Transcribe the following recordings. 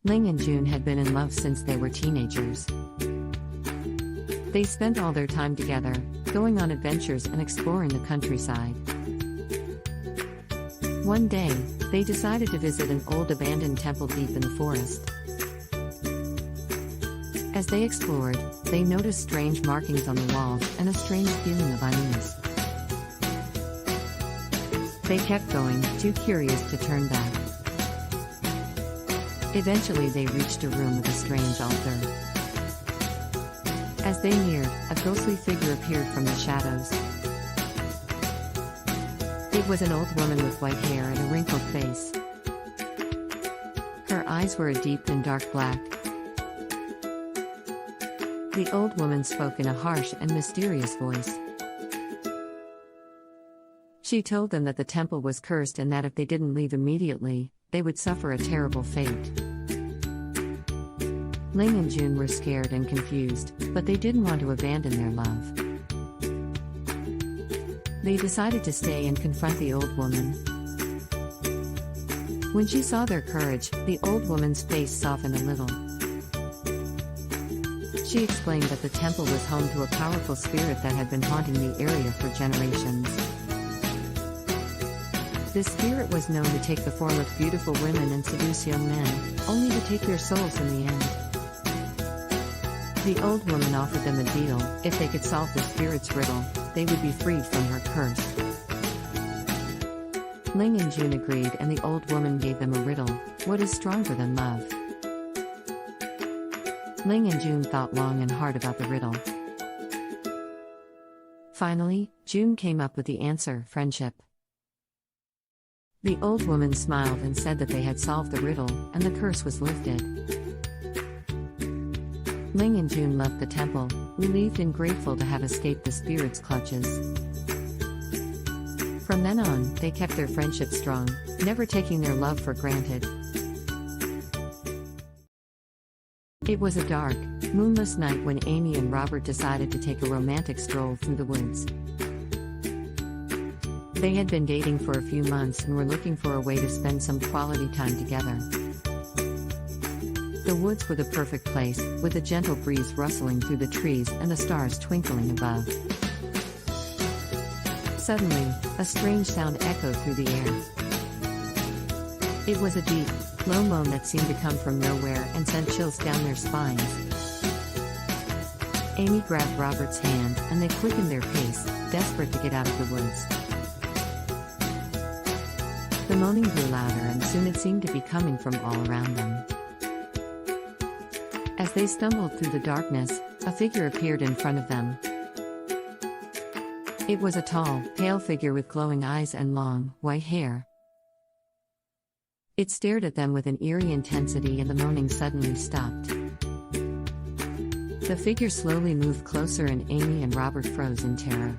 Ling and June had been in love since they were teenagers. They spent all their time together, going on adventures and exploring the countryside. One day, they decided to visit an old abandoned temple deep in the forest. As they explored, they noticed strange markings on the walls and a strange feeling of unease. They kept going, too curious to turn back. Eventually they reached a room with a strange altar. As they neared, a ghostly figure appeared from the shadows. It was an old woman with white hair and a wrinkled face. Her eyes were a deep and dark black. The old woman spoke in a harsh and mysterious voice. She told them that the temple was cursed and that if they didn't leave immediately, they would suffer a terrible fate. Ling and June were scared and confused, but they didn't want to abandon their love. They decided to stay and confront the old woman. When she saw their courage, the old woman's face softened a little. She explained that the temple was home to a powerful spirit that had been haunting the area for generations. This spirit was known to take the form of beautiful women and seduce young men, only to take their souls in the end. The old woman offered them a deal: if they could solve the spirit's riddle, they would be freed from her curse. Ling and June agreed, and the old woman gave them a riddle: what is stronger than love? Ling and June thought long and hard about the riddle. Finally, June came up with the answer: friendship. The old woman smiled and said that they had solved the riddle, and the curse was lifted. Ling and June left the temple, relieved and grateful to have escaped the spirit's clutches. From then on, they kept their friendship strong, never taking their love for granted. It was a dark, moonless night when Amy and Robert decided to take a romantic stroll through the woods. They had been dating for a few months and were looking for a way to spend some quality time together. The woods were the perfect place, with a gentle breeze rustling through the trees and the stars twinkling above. Suddenly, a strange sound echoed through the air. It was a deep, low moan that seemed to come from nowhere and sent chills down their spines. Amy grabbed Robert's hand, and they quickened their pace, desperate to get out of the woods. The moaning grew louder, and soon it seemed to be coming from all around them. As they stumbled through the darkness, a figure appeared in front of them. It was a tall, pale figure with glowing eyes and long, white hair. It stared at them with an eerie intensity, and the moaning suddenly stopped. The figure slowly moved closer, and Amy and Robert froze in terror.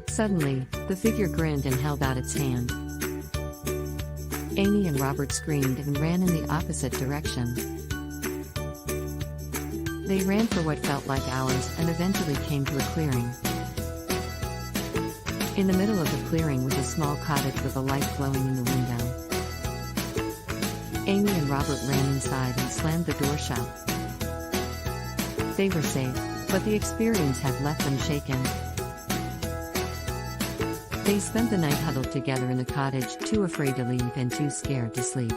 Suddenly, the figure grinned and held out its hand. Amy and Robert screamed and ran in the opposite direction. They ran for what felt like hours and eventually came to a clearing. In the middle of the clearing was a small cottage with a light glowing in the window. Amy and Robert ran inside and slammed the door shut. They were safe, but the experience had left them shaken. They spent the night huddled together in the cottage, too afraid to leave and too scared to sleep.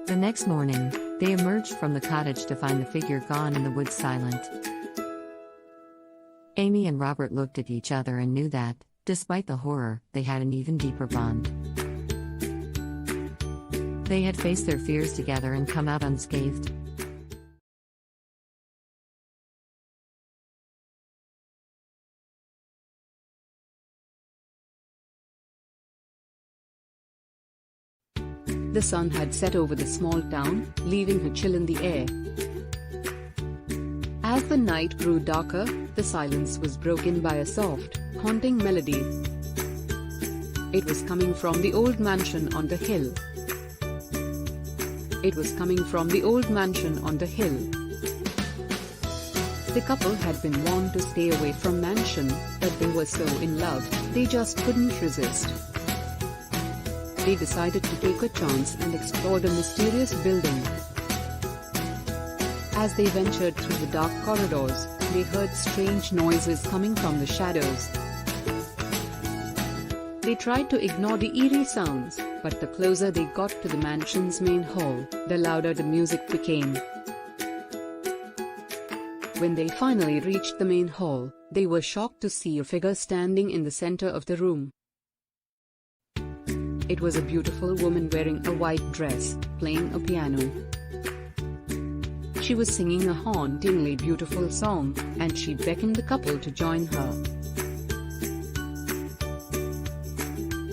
The next morning, they emerged from the cottage to find the figure gone and the woods silent. Amy and Robert looked at each other and knew that, despite the horror, they had an even deeper bond. They had faced their fears together and come out unscathed. The sun had set over the small town, leaving a chill in the air. As the night grew darker, the silence was broken by a soft, haunting melody. It was coming from the old mansion on the hill. It was coming from the old mansion on the hill. The couple had been warned to stay away from mansion, but they were so in love, they just couldn't resist. they decided to take a chance and explore the mysterious building. As they ventured through the dark corridors, they heard strange noises coming from the shadows. They tried to ignore the eerie sounds, but the closer they got to the mansion's main hall, the louder the music became. When they finally reached the main hall, they were shocked to see a figure standing in the center of the room. It was a beautiful woman wearing a white dress, playing a piano. She was singing a hauntingly beautiful song, and she beckoned the couple to join her.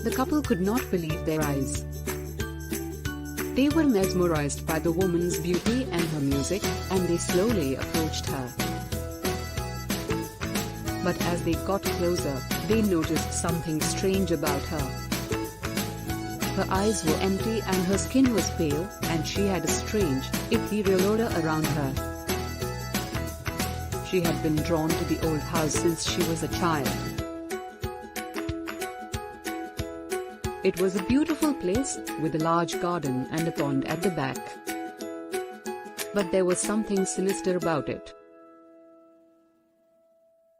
The couple could not believe their eyes. They were mesmerized by the woman's beauty and her music, and they slowly approached her. But as they got closer, they noticed something strange about her. Her eyes were empty and her skin was pale, and she had a strange, ethereal odor around her. She had been drawn to the old house since she was a child. It was a beautiful place, with a large garden and a pond at the back. But there was something sinister about it.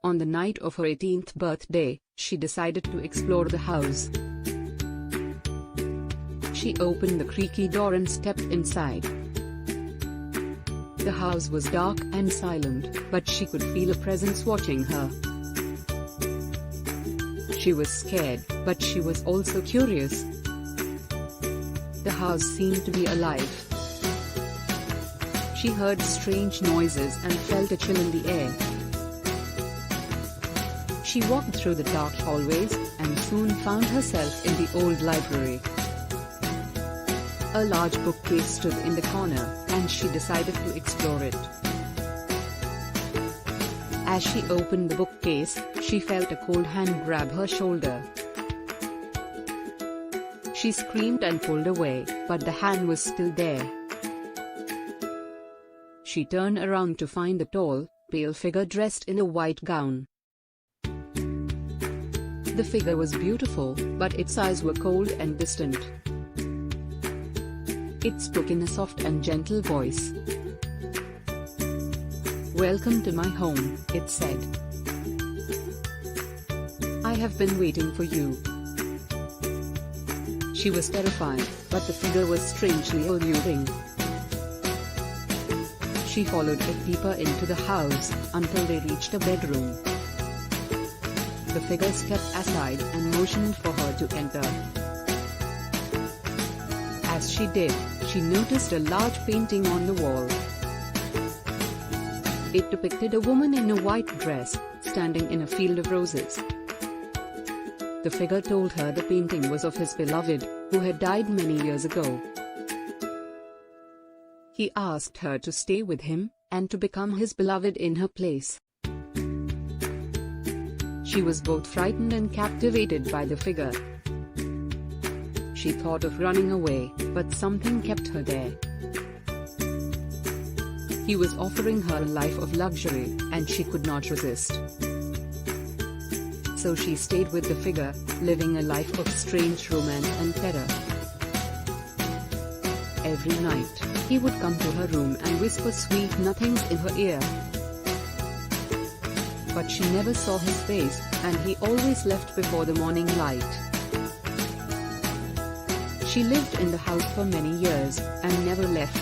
On the night of her 18th birthday, she decided to explore the house. She opened the creaky door and stepped inside. The house was dark and silent, but she could feel a presence watching her. She was scared, but she was also curious. The house seemed to be alive. She heard strange noises and felt a chill in the air. She walked through the dark hallways, and soon found herself in the old library. A large bookcase stood in the corner, and she decided to explore it. As she opened the bookcase, she felt a cold hand grab her shoulder. She screamed and pulled away, but the hand was still there. She turned around to find a tall, pale figure dressed in a white gown. The figure was beautiful, but its eyes were cold and distant. It spoke in a soft and gentle voice. "Welcome to my home," it said. "I have been waiting for you." She was terrified, but the figure was strangely alluring. She followed it deeper into the house, until they reached a bedroom. The figure stepped aside and motioned for her to enter. As she did, she noticed a large painting on the wall. It depicted a woman in a white dress, standing in a field of roses. The figure told her the painting was of his beloved, who had died many years ago. He asked her to stay with him, and to become his beloved in her place. She was both frightened and captivated by the figure. She thought of running away, but something kept her there. He was offering her a life of luxury, and she could not resist. So she stayed with the figure, living a life of strange romance and terror. Every night, he would come to her room and whisper sweet nothings in her ear. But she never saw his face, and he always left before the morning light. She lived in the house for many years, and never left.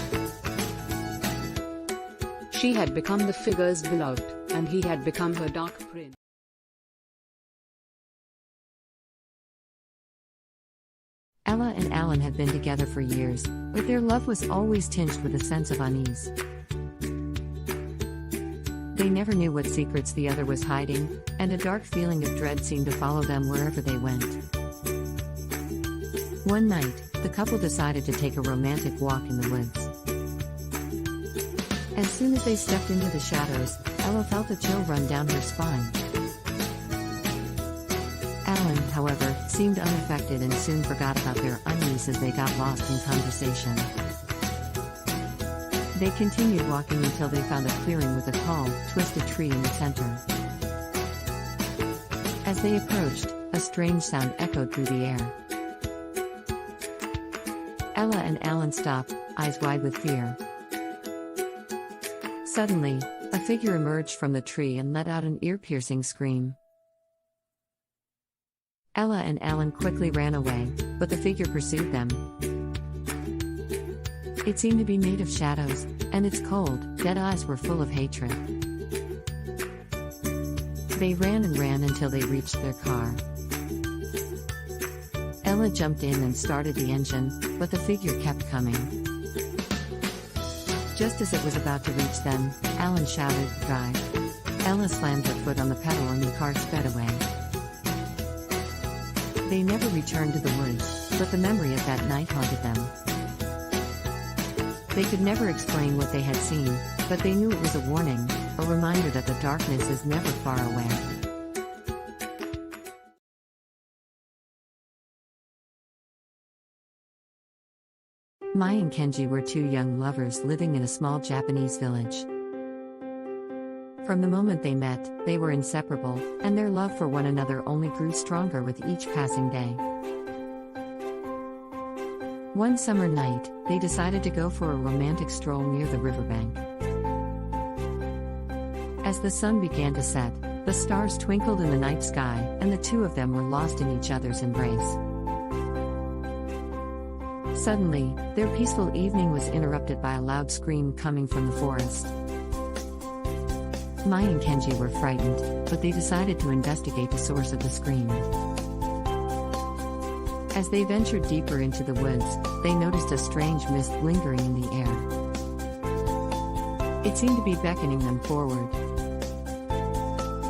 She had become the figure's beloved, and he had become her dark prince. Ella and Alan had been together for years, but their love was always tinged with a sense of unease. They never knew what secrets the other was hiding, and a dark feeling of dread seemed to follow them wherever they went. One night, the couple decided to take a romantic walk in the woods. As soon as they stepped into the shadows, Ella felt a chill run down her spine. Alan, however, seemed unaffected and soon forgot about their unease as they got lost in conversation. They continued walking until they found a clearing with a tall, twisted tree in the center. As they approached, a strange sound echoed through the air. Ella and Alan stopped, eyes wide with fear. Suddenly, a figure emerged from the tree and let out an ear-piercing scream. Ella and Alan quickly ran away, but the figure pursued them. It seemed to be made of shadows, and its cold, dead eyes were full of hatred. They ran and ran until they reached their car. Ella jumped in and started the engine, but the figure kept coming. Just as it was about to reach them, Alan shouted, "Drive!" Ella slammed her foot on the pedal and the car sped away. They never returned to the woods, but the memory of that night haunted them. They could never explain what they had seen, but they knew it was a warning, a reminder that the darkness is never far away. Mai and Kenji were two young lovers living in a small Japanese village. From the moment they met, they were inseparable, and their love for one another only grew stronger with each passing day. One summer night, they decided to go for a romantic stroll near the riverbank. As the sun began to set, the stars twinkled in the night sky, and the two of them were lost in each other's embrace. Suddenly, their peaceful evening was interrupted by a loud scream coming from the forest. Mai and Kenji were frightened, but they decided to investigate the source of the scream. As they ventured deeper into the woods, they noticed a strange mist lingering in the air. It seemed to be beckoning them forward.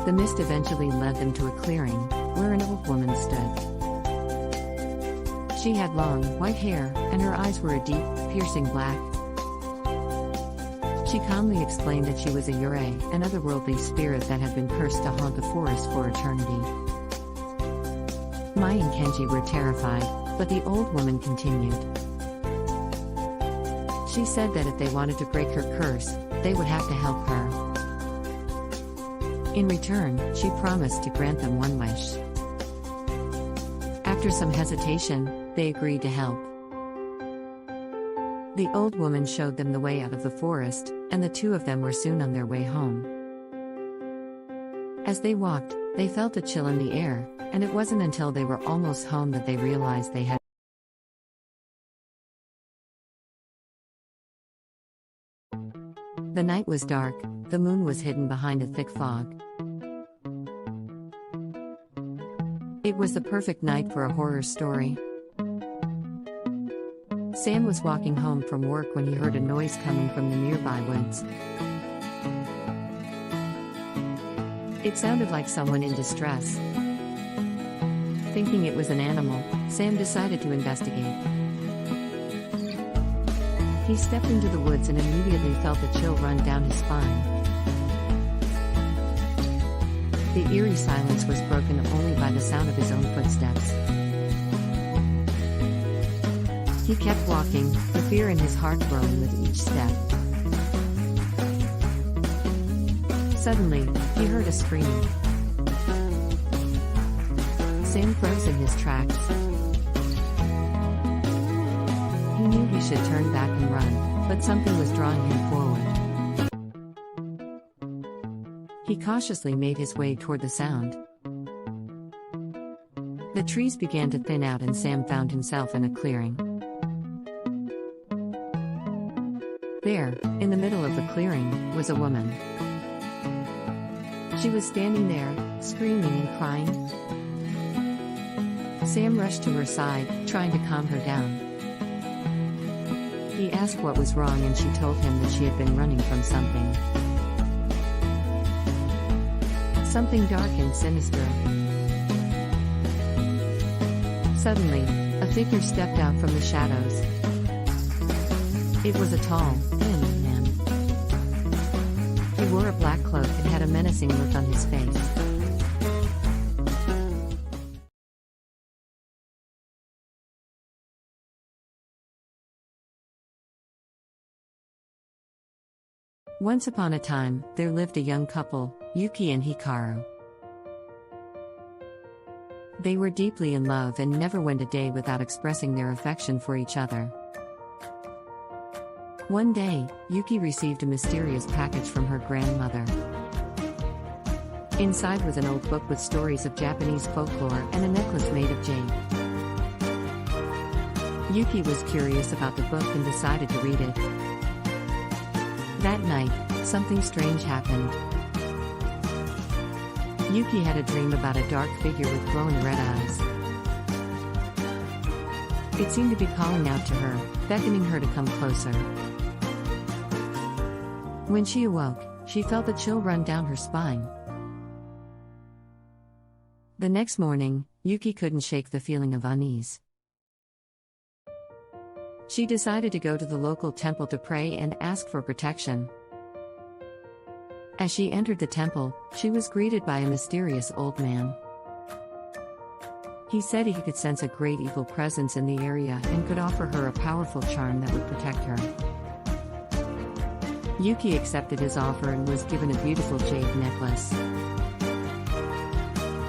The mist eventually led them to a clearing, where an old woman stood. She had long, white hair, and her eyes were a deep, piercing black. She calmly explained that she was a yurei, an otherworldly spirit that had been cursed to haunt the forest for eternity. Mai and Kenji were terrified, but the old woman continued. She said that if they wanted to break her curse, they would have to help her. In return, she promised to grant them one wish. After some hesitation, they agreed to help. The old woman showed them the way out of the forest, and the two of them were soon on their way home. As they walked, they felt a chill in the air, and it wasn't until they were almost home that they realized they had. The night was dark, the moon was hidden behind a thick fog. It was the perfect night for a horror story. Sam was walking home from work when he heard a noise coming from the nearby woods. It sounded like someone in distress. Thinking it was an animal, Sam decided to investigate. He stepped into the woods and immediately felt a chill run down his spine. The eerie silence was broken only by the sound of his own footsteps. He kept walking, the fear in his heart growing with each step. Suddenly, he heard a scream. Sam froze in his tracks. He knew he should turn back and run, but something was drawing him forward. He cautiously made his way toward the sound. The trees began to thin out and Sam found himself in a clearing. There, in the middle of the clearing, was a woman. She was standing there, screaming and crying. Sam rushed to her side, trying to calm her down. He asked what was wrong and she told him that she had been running from something. Something dark and sinister. Suddenly, a figure stepped out from the shadows. It was a tall, thin man. He wore a black cloak and had a menacing look on his face. Once upon a time, there lived a young couple, Yuki and Hikaru. They were deeply in love and never went a day without expressing their affection for each other. One day, Yuki received a mysterious package from her grandmother. Inside was an old book with stories of Japanese folklore and a necklace made of jade. Yuki was curious about the book and decided to read it. That night, something strange happened. Yuki had a dream about a dark figure with glowing red eyes. It seemed to be calling out to her, beckoning her to come closer. When she awoke, she felt a chill run down her spine. The next morning, Yuki couldn't shake the feeling of unease. She decided to go to the local temple to pray and ask for protection. As she entered the temple, she was greeted by a mysterious old man. He said he could sense a great evil presence in the area and could offer her a powerful charm that would protect her. Yuki accepted his offer and was given a beautiful jade necklace.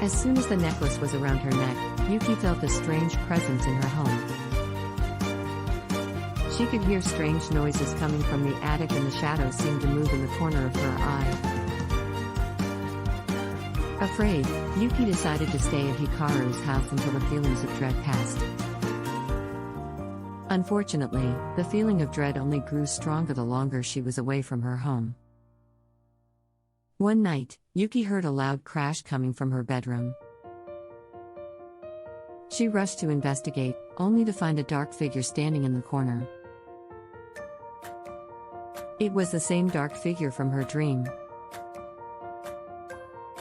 As soon as the necklace was around her neck, Yuki felt a strange presence in her home. She could hear strange noises coming from the attic and the shadows seemed to move in the corner of her eye. Afraid, Yuki decided to stay at Hikaru's house until the feelings of dread passed. Unfortunately, the feeling of dread only grew stronger the longer she was away from her home. One night, Yuki heard a loud crash coming from her bedroom. She rushed to investigate, only to find a dark figure standing in the corner. It was the same dark figure from her dream.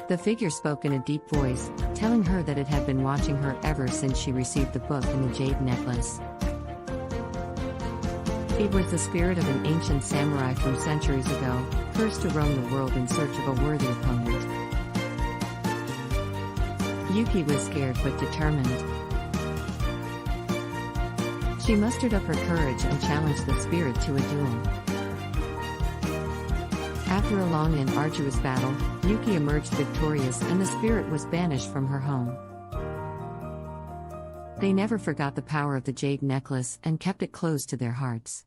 The figure spoke in a deep voice, telling her that it had been watching her ever since she received the book and the jade necklace. It was the spirit of an ancient samurai from centuries ago, cursed to roam the world in search of a worthy opponent. Yuki was scared but determined. She mustered up her courage and challenged the spirit to a duel. After a long and arduous battle, Yuki emerged victorious and the spirit was banished from her home. They never forgot the power of the jade necklace and kept it close to their hearts.